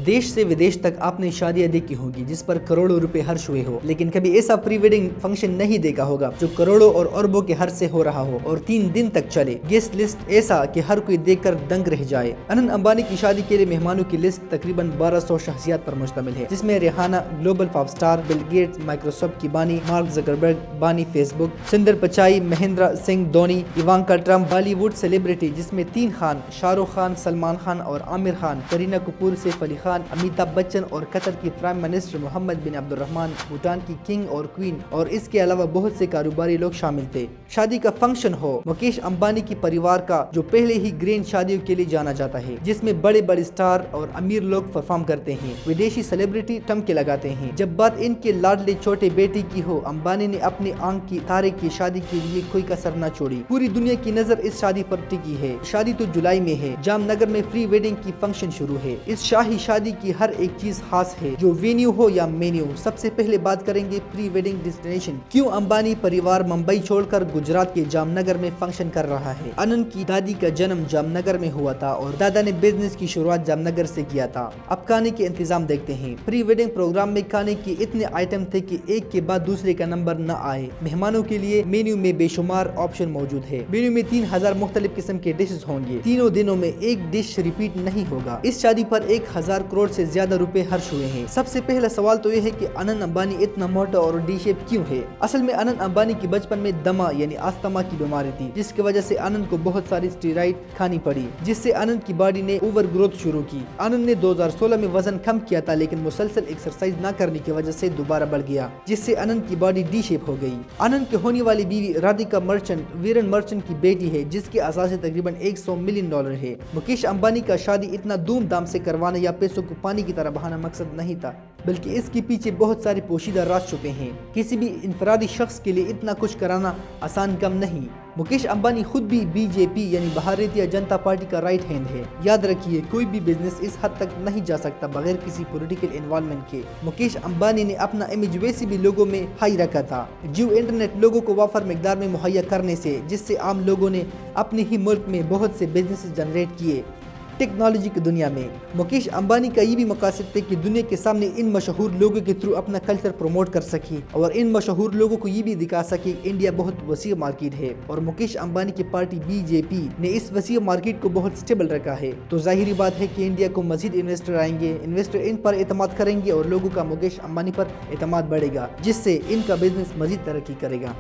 देश से विदेश तक आपने शादियां देखी होंगी जिस पर करोड़ों रुपए खर्च हुए हो, लेकिन कभी ऐसा प्री वेडिंग फंक्शन नहीं देखा होगा जो करोड़ों और अरबों के खर्च से हो रहा हो और 3 दिन तक चले। गेस्ट लिस्ट ऐसा कि हर कोई देखकर दंग रह जाए। अनंत अंबानी की शादी के लिए मेहमानों की लिस्ट तकरीबन 1200 शख्सियत पर मुश्तमिल है, जिसमें Rihanna global pop star, Bill Gates Microsoft की बानी, मार्क जकरबर्ग बानी Facebook, Sundar Pichai, Mahendra Singh Dhoni, Ivanka Trump, Bollywood celebrity जिसमें 3 खान, शाहरुख खान, सलमान खान और आमिर खान, करीना कपूर, सैफ अली खान, अमिताभ बच्चन और कतर की प्राइम मिनिस्टर मोहम्मद बिन अब्दुलरहमान, भूटान की किंग और क्वीन और इसके अलावा बहुत से कारोबारी लोग शामिल थे। शादी का फंक्शन हो मुकेश अंबानी की परिवार का, जो पहले ही ग्रैंड शादियों के लिए जाना जाता है, जिसमें बड़े बड़े स्टार और अमीर लोग परफॉर्म करते हैं, विदेशी सेलिब्रिटी टमके लगाते हैं। जब बात इनके लाडले छोटे बेटे की हो, अंबानी ने अपनी आंख की तारे की शादी के लिए कोई कसर न छोड़ी। पूरी दुनिया की नजर इस शादी पर टिकी है। शादी तो जुलाई में है। जामनगर में प्री वेडिंग की फंक्शन शुरू है। इस शाही शादी की हर एक चीज खास है, जो वेन्यू हो या मेन्यू। सबसे पहले बात करेंगे प्री वेडिंग डेस्टिनेशन। क्यों अंबानी परिवार मुंबई छोड़कर गुजरात के जामनगर में फंक्शन कर रहा है? अनंत की दादी का जन्म जामनगर में हुआ था और दादा ने बिजनेस की शुरुआत जामनगर से किया था। अब खाने के इंतजाम देखते हैं। प्री वेडिंग प्रोग्राम में खाने के इतने आइटम थे कि एक के बाद दूसरे का नंबर न आए। मेहमानों के लिए मेन्यू में बेशुमार ऑप्शन मौजूद है। मेन्यू में 3000 मुख्तलिफ किस्म के डिशेज होंगे। तीनों दिनों में एक डिश रिपीट नहीं होगा। इस शादी पर 1000 करोड़ से ज्यादा रुपए खर्च हुए हैं। सबसे पहला सवाल तो यह है कि अनंत अंबानी इतना मोटा और डी शेप क्यों है? असल में अनंत अंबानी की बचपन में दमा यानी अस्थमा की बीमारी थी, जिसकी वजह से अनंत को बहुत सारी स्टेरॉइड खानी पड़ी, जिससे अनंत की बॉडी ने ओवर ग्रोथ शुरू की। अनंत ने 2016 में वजन कम किया था, लेकिन मुसलसल एक्सरसाइज न करने की वजह से दोबारा बढ़ गया, जिससे अनंत की बॉडी डी शेप हो गई। अनंत के होने वाली बीवी राधिका मर्चेंट वीरेन मर्चेंट की बेटी है, जिसके असासे तकरीबन $100 मिलियन है। मुकेश अंबानी का शादी इतना धूमधाम से करवाना या पैसों को पानी की तरह बहाना मकसद नहीं था, बल्कि इसके पीछे बहुत सारे पोशीदा राज छुपे हैं। किसी भी इंफरादी शख्स के लिए इतना कुछ कराना आसान कम नहीं। मुकेश अंबानी खुद भी बीजेपी यानी भारतीय जनता पार्टी का राइट हैंड है। याद रखिए, कोई भी बिजनेस इस हद तक नहीं जा सकता बगैर किसी पॉलिटिकल इन्वॉल्वमेंट के। मुकेश अंबानी ने अपना इमेज वैसे भी लोगों में हाई रखा था, जियो इंटरनेट लोगों को वाफर मिकदार में मुहैया करने से, जिससे आम लोगों ने अपने ही मुल्क में बहुत से बिजनेस जनरेट किए। टेक्नोलॉजी की दुनिया में मुकेश अंबानी का ये भी मकसद थे कि दुनिया के सामने इन मशहूर लोगों के थ्रू अपना कल्चर प्रमोट कर सके और इन मशहूर लोगों को ये भी दिखा सके इंडिया बहुत वसी मार्केट है और मुकेश अंबानी की पार्टी बीजेपी ने इस वसी मार्केट को बहुत स्टेबल रखा है। तो जाहिर बात है कि इंडिया को मजीद इन्वेस्टर आएंगे, इन्वेस्टर इन पर एतमाद करेंगे और लोगों का मुकेश अंबानी पर एतमाद बढ़ेगा, जिससे इनका बिजनेस मजीद तरक्की करेगा।